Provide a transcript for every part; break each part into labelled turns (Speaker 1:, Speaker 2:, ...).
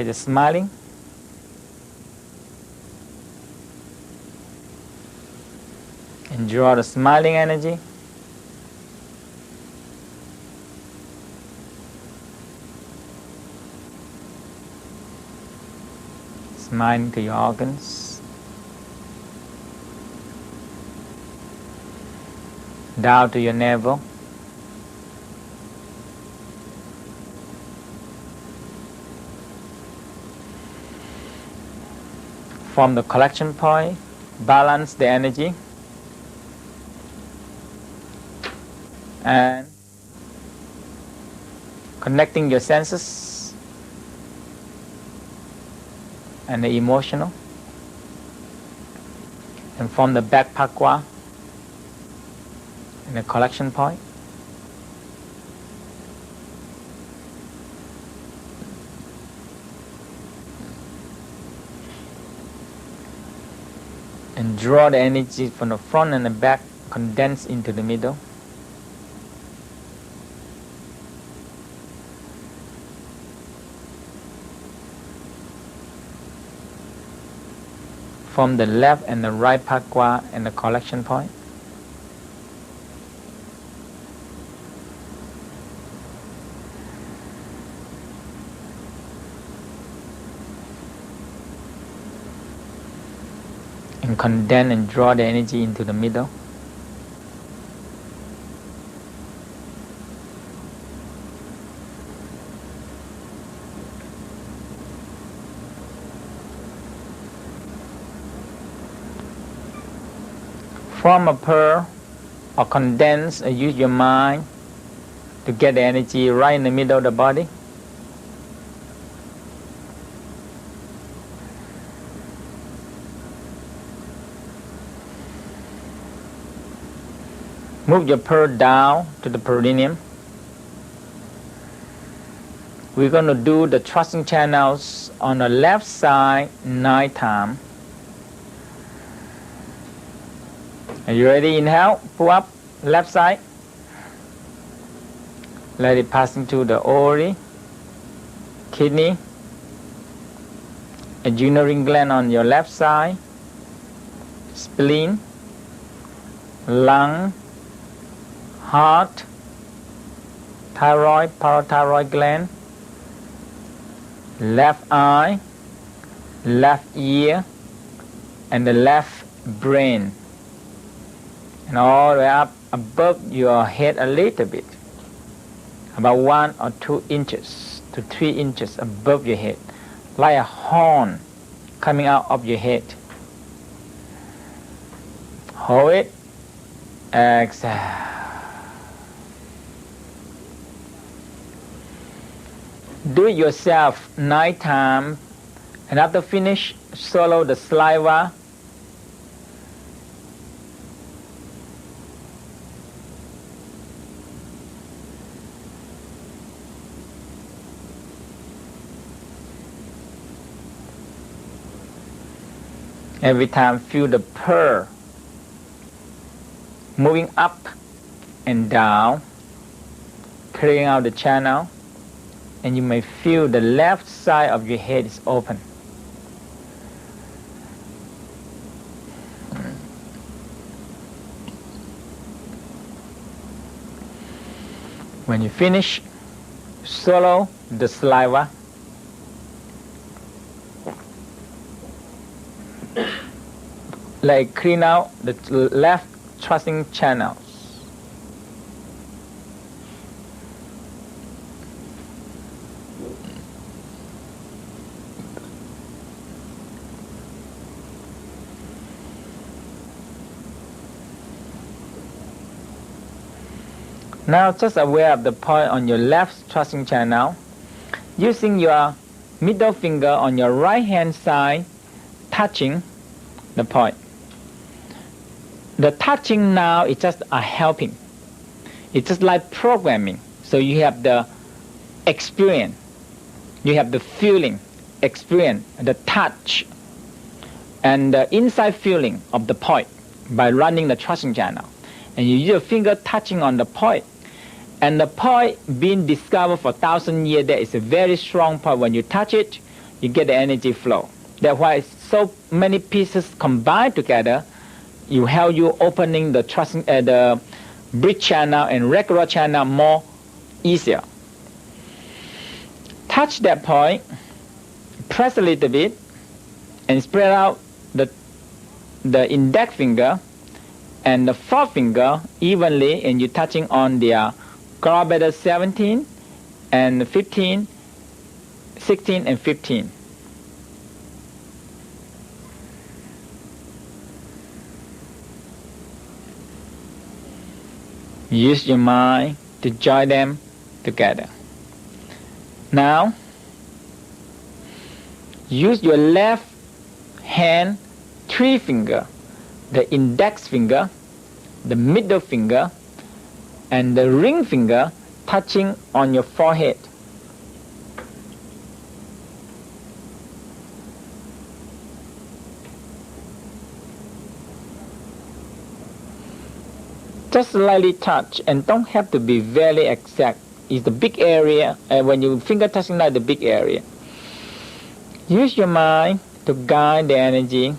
Speaker 1: Okay, just smiling. And draw the smiling energy. Smile to your organs. Down to your navel. From the collection point, balance the energy. And connecting your senses and the emotional, and from the back pakwa in the collection point, and draw the energy from the front and the back, condense into the middle. From the left and the right pakwa and the collection point. And condense and draw the energy into the middle. Form a pearl or condense or use your mind to get the energy right in the middle of the body. Move your pearl down to the perineum. We're going to do the thrusting channels on the left side 9 times. Are you ready? Inhale, pull up, left side. Let it pass into the ovary, kidney, adrenal ring gland on your left side, spleen, lung, heart, thyroid, parathyroid gland, left eye, left ear, and the left brain. And all the way up above your head a little bit, about 1 or 2 inches to 3 inches above your head, like a horn coming out of your head. Hold it, exhale. Do it yourself 9 times, and after finish, swallow the saliva. Every time feel the pearl moving up and down, clearing out the channel, and you may feel the left side of your head is open. When you finish, swallow the saliva. Like clean out the left thrusting channels. Now just aware of the point on your left thrusting channel, using your middle finger on your right hand side, touching the point. The touching now is just a helping. It's just like programming. So you have the experience, you have the feeling, experience, the touch, and the inside feeling of the point by running the thrusting channel. And you use your finger touching on the point. And the point being discovered for 1,000 years, there is a very strong point. When you touch it, you get the energy flow. That's why so many pieces combined together, you help you opening the bridge channel and regular channel more easier. Touch that point, press a little bit, and spread out the index finger and the forefinger evenly, and you're touching on the gallbladder 17 and 15, 16 and 15. Use your mind to join them together. Now, use your left hand 3 finger, the index finger, the middle finger, and the ring finger touching on your forehead. Just slightly touch, and don't have to be very exact. It's the big area, and when you finger touching like the big area. Use your mind to guide the energy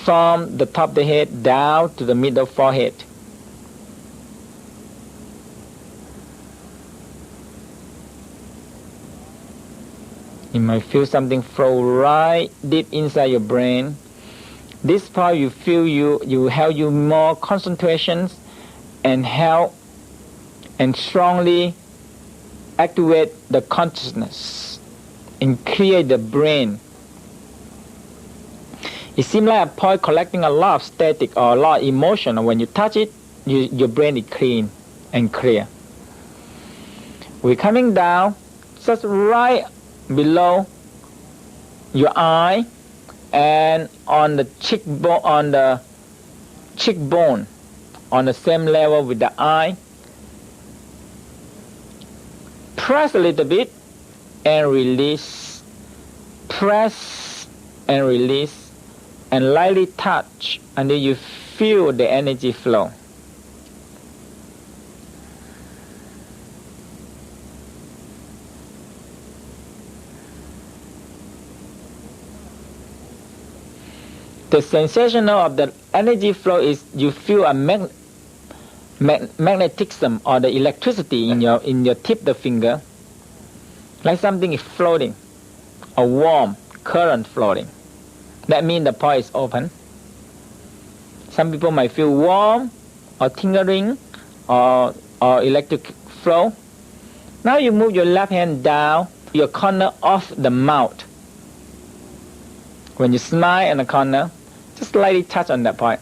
Speaker 1: from the top of the head down to the middle forehead. You might feel something flow right deep inside your brain. This part you feel you help you more concentrations and help and strongly activate the consciousness and create the brain. It seems like a point collecting a lot of static or a lot of emotion, and when you touch it, your brain is clean and clear. We're coming down just right below your eye and on the cheekbone, on the same level with the eye. Press a little bit and release. Press and release, and lightly touch until you feel the energy flow. The sensation of the energy flow is you feel a magnetism or the electricity in your tip of the finger, like something is floating, a warm current floating. That means the point is open. Some people might feel warm or tingling or electric flow. Now you move your left hand down your corner of the mouth. When you smile in the corner, just lightly touch on that point.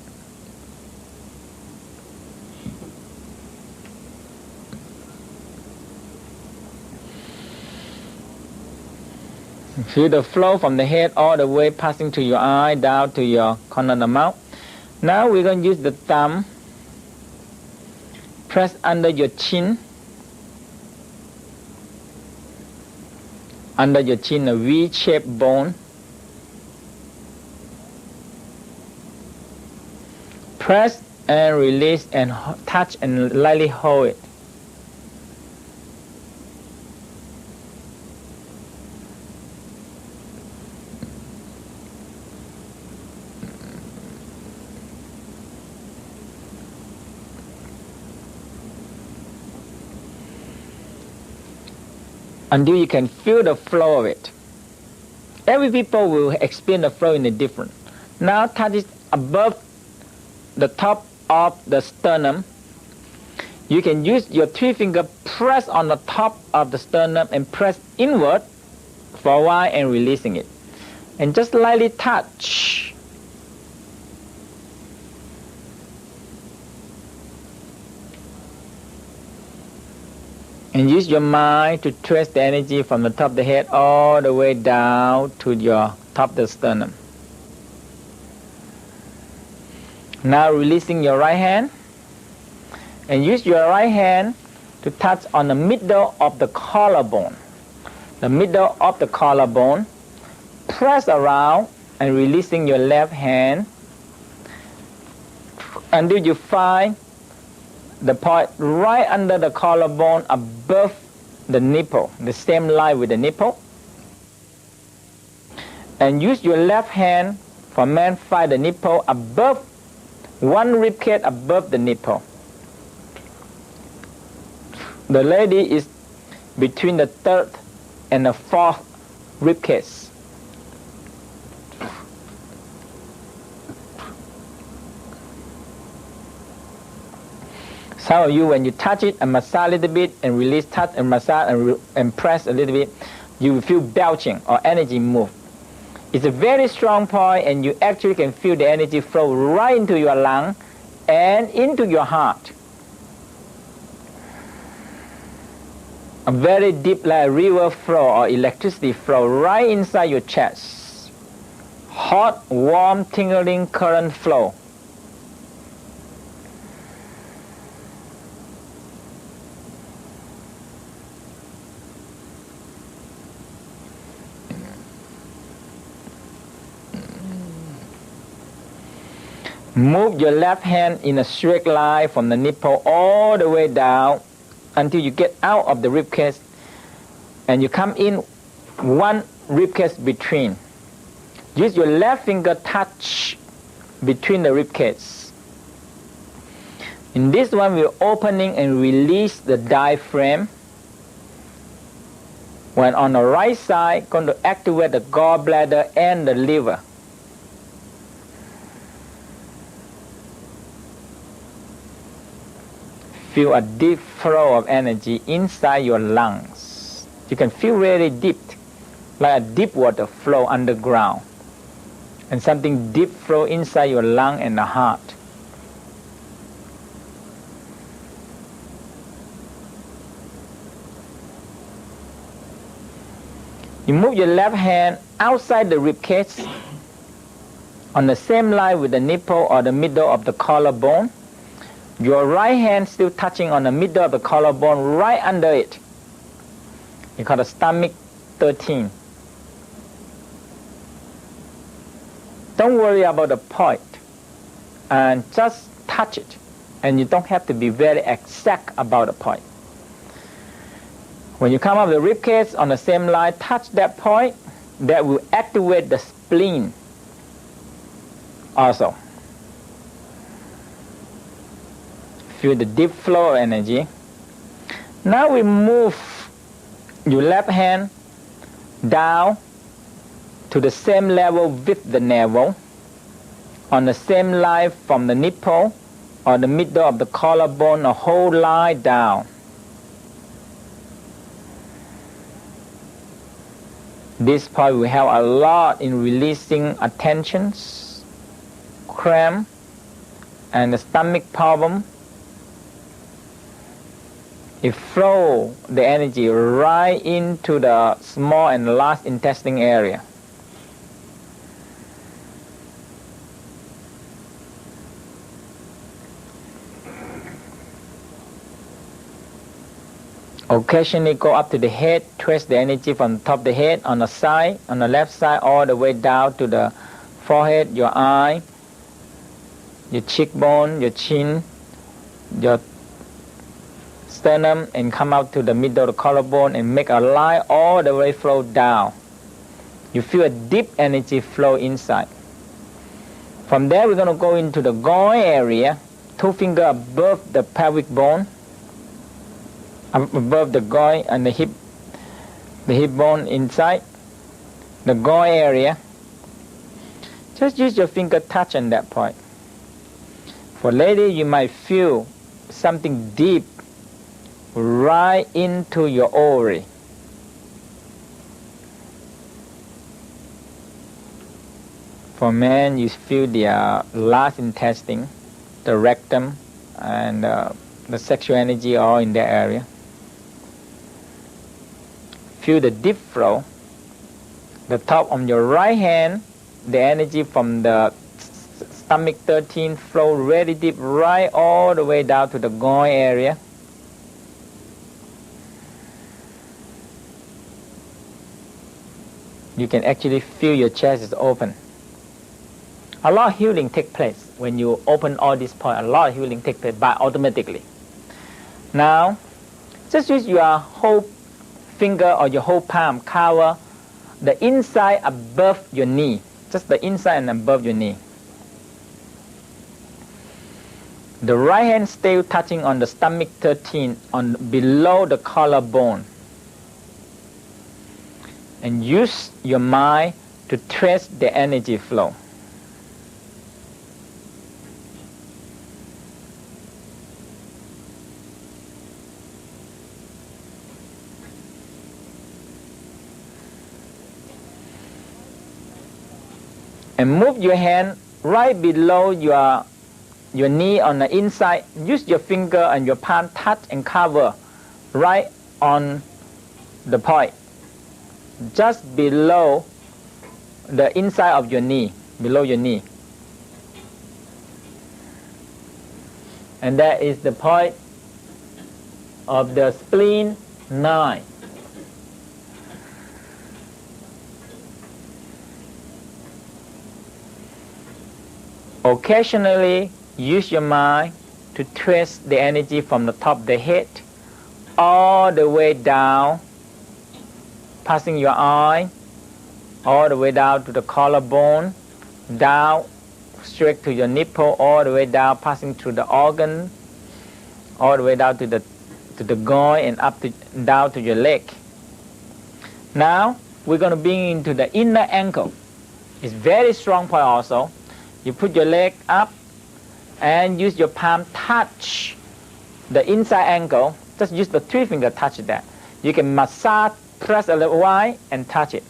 Speaker 1: Feel the flow from the head all the way passing to your eye, down to your corner of the mouth. Now we're going to use the thumb. Press under your chin. Under your chin, a V-shaped bone. Press and release and touch and lightly hold it. Until you can feel the flow of it. Every people will experience the flow in a different. Now touch it above the top of the sternum. You can use your 3 finger, press on the top of the sternum and press inward for a while and releasing it. And just lightly touch. And use your mind to trace the energy from the top of the head all the way down to your top of the sternum. Now releasing your right hand, and use your right hand to touch on the middle of the collarbone. The middle of the collarbone. Press around and releasing your left hand until you find the point right under the collarbone above the nipple, the same line with the nipple. And use your left hand for men, find the nipple above, one ribcage above the nipple. The lady is between the third and the fourth ribcage. Some of you, when you touch it and massage a little bit and release, touch and massage and press a little bit, you will feel belching or energy move. It's a very strong point, and you actually can feel the energy flow right into your lung and into your heart. A very deep like river flow or electricity flow right inside your chest. Hot, warm, tingling current flow. Move your left hand in a straight line from the nipple all the way down until you get out of the ribcage, and you come in one ribcage between. Use your left finger touch between the ribcage. In this one, we're opening and release the diaphragm. When on the right side, going to activate the gallbladder and the liver. Feel a deep flow of energy inside your lungs. You can feel really deep, like a deep water flow underground. And something deep flow inside your lung and the heart. You move your left hand outside the ribcage on the same line with the nipple or the middle of the collarbone. Your right hand still touching on the middle of the collarbone, right under it. You call it stomach 13. Don't worry about the point, and just touch it. And you don't have to be very exact about the point. When you come up the ribcage on the same line, touch that point. That will activate the spleen also. Feel the deep flow of energy. Now we move your left hand down to the same level with the navel, on the same line from the nipple or the middle of the collarbone, a whole line down. This point will help a lot in releasing attentions, cramp, and the stomach problem. It flows the energy right into the small and large intestine area. Occasionally go up to the head, trace the energy from the top of the head on the side, on the left side, all the way down to the forehead, your eye, your cheekbone, your chin, your sternum, and come out to the middle of the collarbone and make a line all the way flow down. You feel a deep energy flow inside. From there we're going to go into the groin area, 2 fingers above the pelvic bone, above the groin and the hip bone inside, the groin area. Just use your finger touch on that point. For lady, you might feel something deep right into your ovary. For men, you feel the large intestine, the rectum, and the sexual energy all in that area. Feel the deep flow. The top on your right hand, the energy from the stomach 13 flow really deep right all the way down to the groin area. You can actually feel your chest is open. A lot of healing takes place when you open all these points. A lot of healing takes place by automatically. Now, just use your whole finger or your whole palm, cover the inside above your knee, just the inside and above your knee. The right hand still touching on the stomach 13, on below the collarbone. And use your mind to trace the energy flow. And move your hand right below your knee on the inside. Use your finger and your palm touch and cover right on the point, just below the inside of your knee, below your knee. And that is the point of the spleen 9. Occasionally, use your mind to trace the energy from the top of the head all the way down, passing your eye, all the way down to the collarbone, down straight to your nipple, all the way down, passing through the organ, all the way down to the groin and up to down to your leg. Now we're going to bring into the inner ankle. It's very strong point also. You put your leg up and use your palm touch the inside ankle. Just use the 3 finger touch that. You can massage, press a little while and touch it.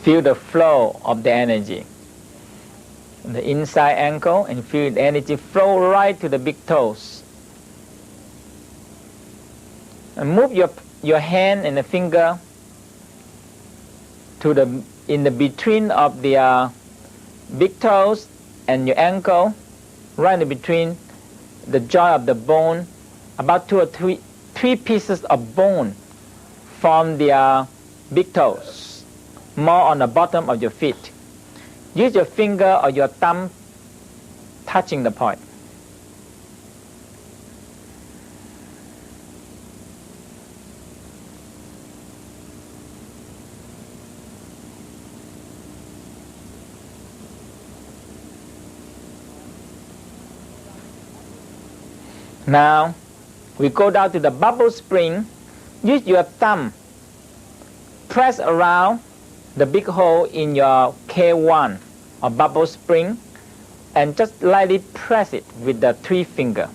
Speaker 1: Feel the flow of the energy. The inside ankle, and feel the energy flow right to the big toes. And move your hand and the finger to in the between of the big toes and your ankle, right in between the joint of the bone, about 2 or 3 pieces of bone from the big toes. More on the bottom of your feet. Use your finger or your thumb touching the point. Now we go down to the bubble spring. Use your thumb, press around the big hole in your K1 or bubble spring, and just lightly press it with the 3 finger.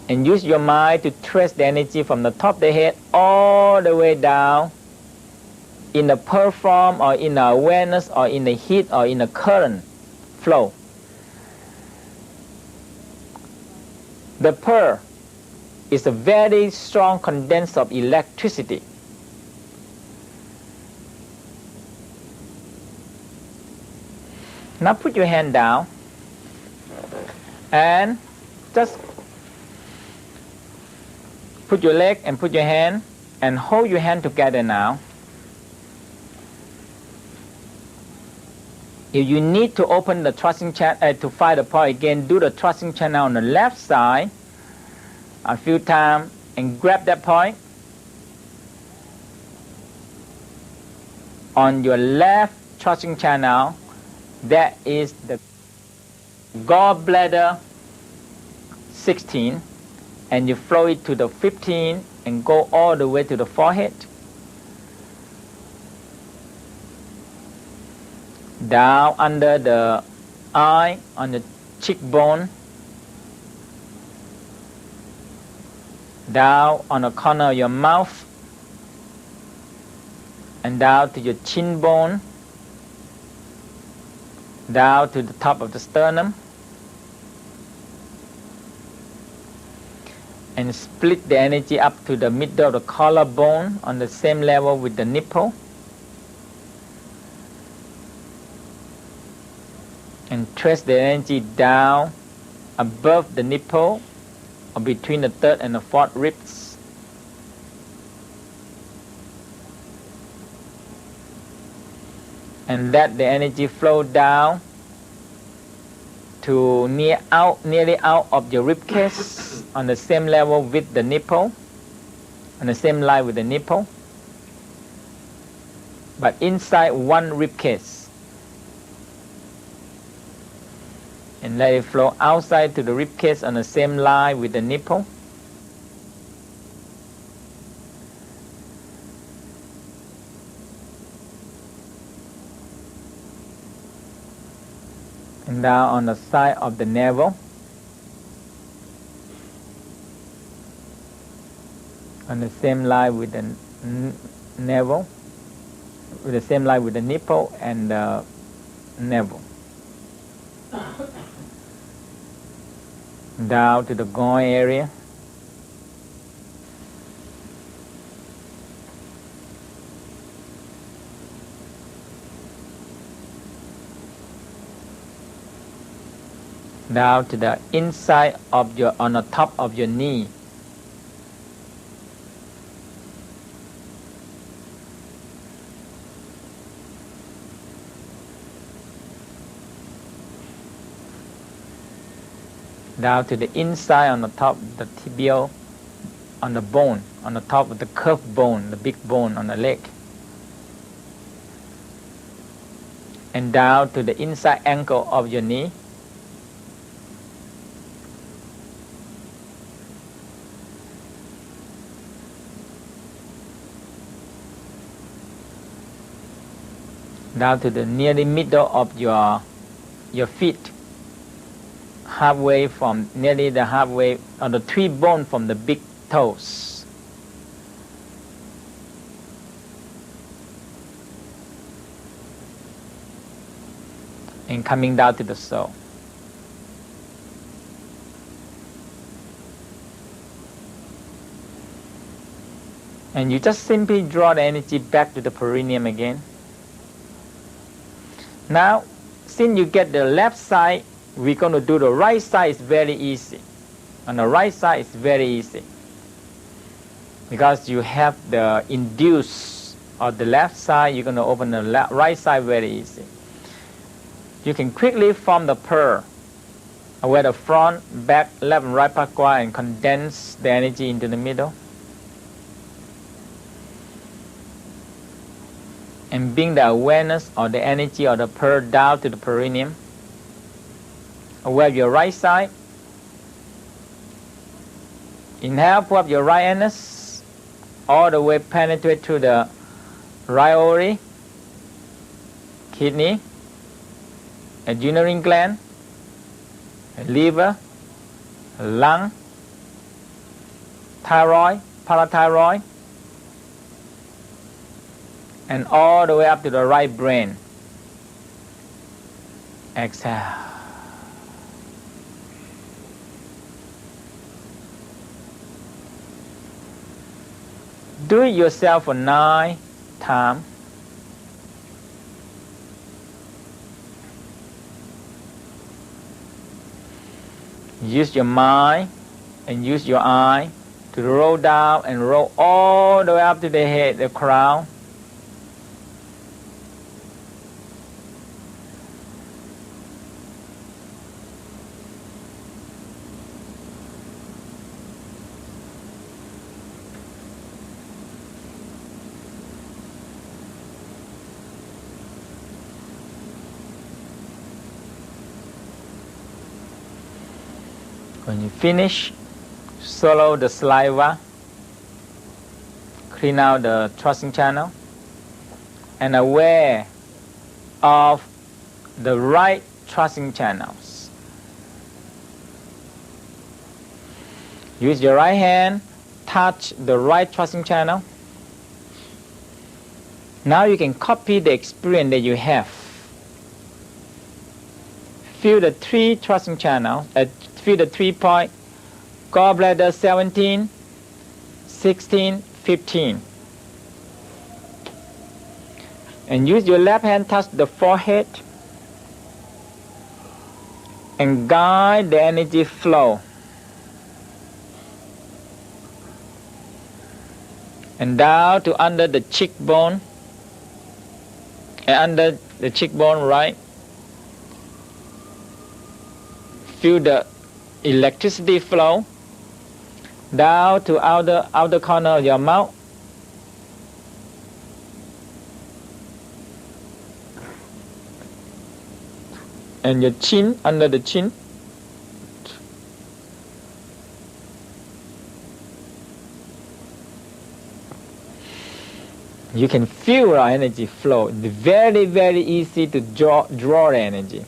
Speaker 1: And use your mind to trace the energy from the top of the head all the way down in the pearl form, or in the awareness, or in the heat, or in the current flow. The pearl is a very strong condenser of electricity. Now put your hand down and just put your leg and put your hand and hold your hand together now. If you need to open the thrusting channel to find the point again, do the thrusting channel on the left side a few times and grab that point on your left thrusting channel. That is the gallbladder 16, and you flow it to the 15 and go all the way to the forehead, down under the eye, on the cheekbone, down on the corner of your mouth, and down to your chin bone, down to the top of the sternum, and split the energy up to the middle of the collarbone on the same level with the nipple. and trace the energy down above the nipple or between the third and the fourth ribs. And let the energy flow down to nearly out of your rib cage on the same level with the nipple, on the same line with the nipple, but inside one rib cage. And let it flow outside to the rib cage on the same line with the nipple. And down on the side of the navel, on the same line with the navel, with the same line with the nipple and the navel. Down to the groin area. Down to the inside of your, on the top of your knee. Down to the inside on the top of the tibial, on the bone, on the top of the curved bone, the big bone on the leg. And down to the inside ankle of your knee. Down to the nearly middle of your feet. Halfway from, nearly the halfway on the three bone from the big toes. And coming down to the sole. And you just simply draw the energy back to the perineum again. Now, since you get the left side, we're going to do the right side. Is very easy. On the right side, it's very easy. Because you have the induce of the left side, you're going to open the right side very easy. You can quickly form the pearl, where the front, back, left and right pakwa, and condense the energy into the middle. And bring the awareness or the energy of the pearl down to the perineum. Aware of your right side. Inhale, pull up your right anus, all the way penetrate through the right ovary, kidney, adrenal gland, liver, lung, thyroid, parathyroid, and all the way up to the right brain. Exhale. Do it yourself for 9 times. Use your mind and use your eye to roll down and roll all the way up to the head, the crown. When you finish, swallow the saliva, clean out the thrusting channel, and aware of the right thrusting channels. Use your right hand, touch the right thrusting channel. Now you can copy the experience that you have. Feel the 3 thrusting channels, feel the 3 point, gallbladder 17, 16, 15. And use your left hand touch the forehead. and guide the energy flow. And down to under the cheekbone, and under the cheekbone, right? Feel the electricity flow down to outer corner of your mouth. And your chin, under the chin. You can feel our energy flow. It's very, very easy to draw the energy.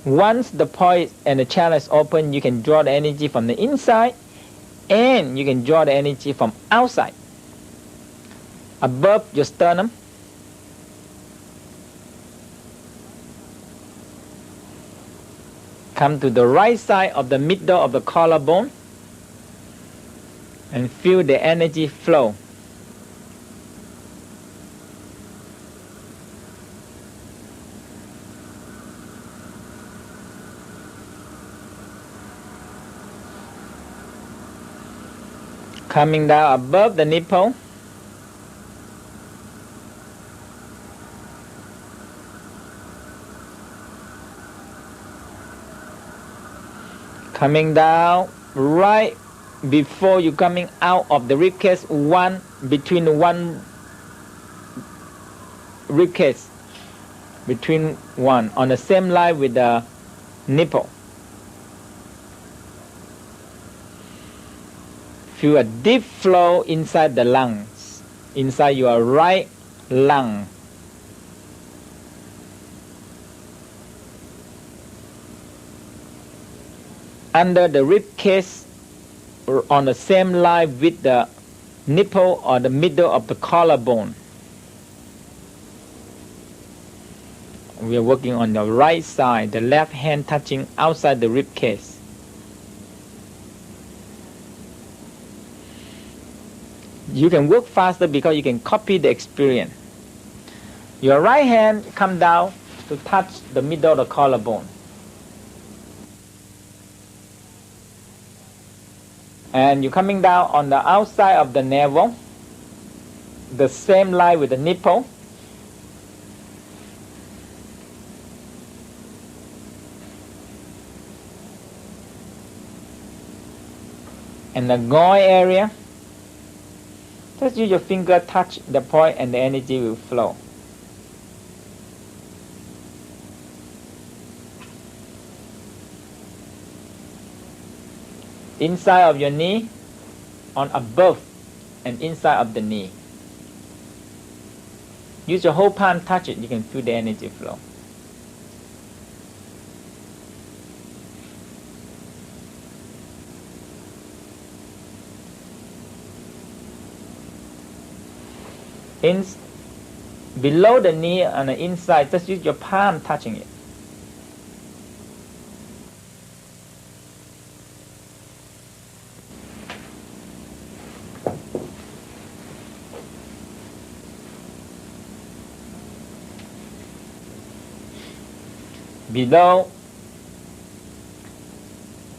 Speaker 1: Once the point and the channel is open, you can draw the energy from the inside and you can draw the energy from outside. Above your sternum. Come to the right side of the middle of the collarbone and feel the energy flow. Coming down above the nipple. Coming down right before you coming out of the ribcage, between one ribcage, between one, on the same line with the nipple. Feel a deep flow inside the lungs, inside your right lung. Under the rib cage, on the same line with the nipple or the middle of the collarbone. We are working on the right side, the left hand touching outside the rib cage. You can work faster because you can copy the experience. Your right hand come down to touch the middle of the collarbone. And you're coming down on the outside of the navel, the same line with the nipple. And the groin area. Just use your finger, touch the point and the energy will flow. Inside of your knee, on above and inside of the knee. Use your whole palm, touch it, you can feel the energy flow. Below the knee on the inside, just use your palm touching it. Below,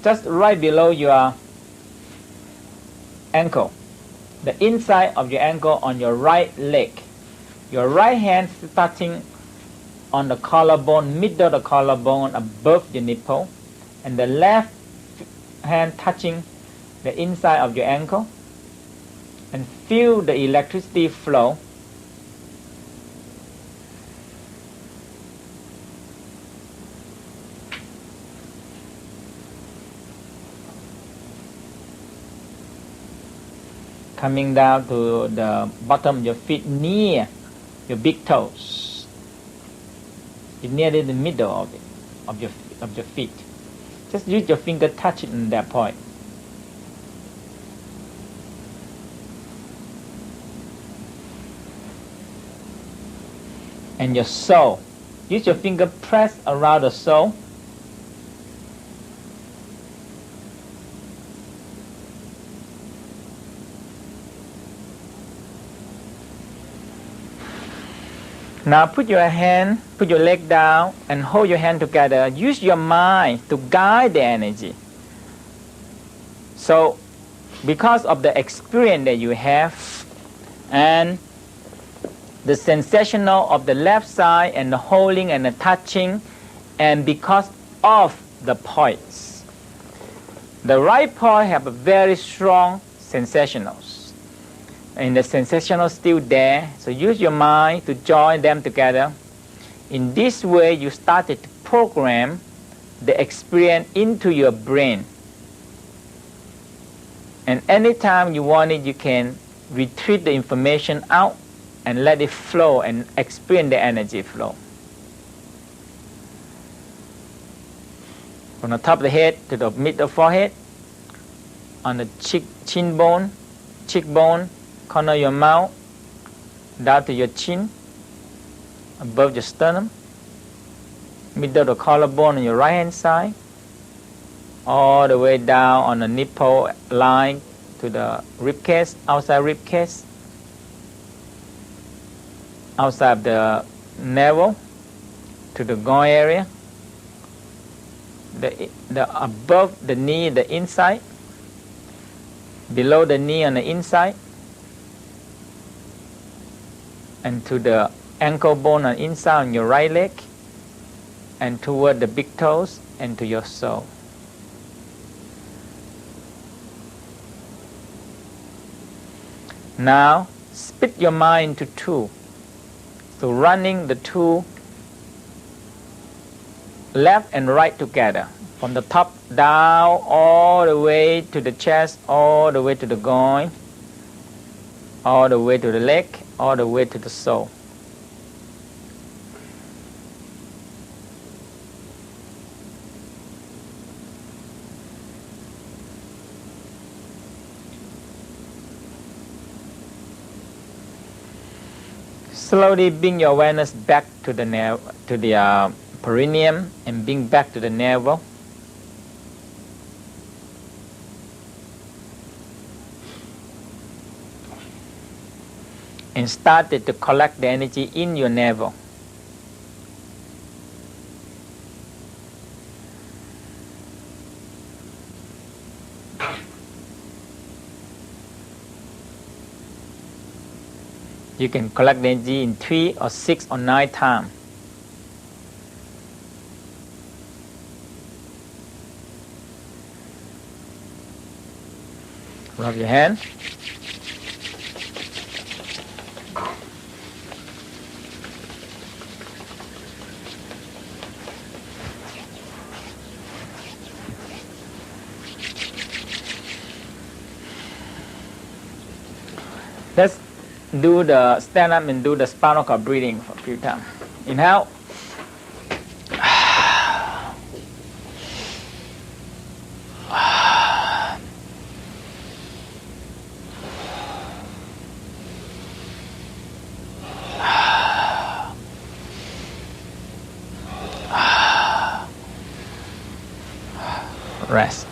Speaker 1: just right below your ankle, the inside of your ankle on your right leg. Your right hand starting on the collarbone, middle of the collarbone above your nipple, and the left hand touching the inside of your ankle, and feel the electricity flow. Coming down to the bottom of your feet near your big toes. It's nearly the middle of it, of your feet. Just use your finger, touch it in that point. And your sole. Use your finger, press around the sole. Now put your leg down and hold your hand together. Use your mind to guide the energy. So, because of the experience that you have and the sensational of the left side and the holding and the touching, and because of the points, the right point have a very strong sensationals, and the sensational still there. So use your mind to join them together. In this way, you started to program the experience into your brain. And anytime you want it, you can retrieve the information out and let it flow and experience the energy flow. From the top of the head to the middle forehead, on the cheekbone, corner of your mouth, down to your chin, above your sternum, middle of the collarbone on your right hand side, all the way down on the nipple line to the rib cage, outside rib cage, outside the navel to the groin area, the above the knee, the inside, below the knee on the inside, and to the ankle bone on inside on your right leg, and toward the big toes and to your soul. Now split your mind into two. So running the two left and right together, from the top down all the way to the chest, all the way to the groin, all the way to the leg, all the way to the soul. Slowly bring your awareness back to the perineum and bring back to the navel. And started to collect the energy in your navel. You can collect the energy in 3 or 6 or 9 times. Rub your hand. Let's do the stand up and do the spinal cord breathing for a few times. Inhale. Rest.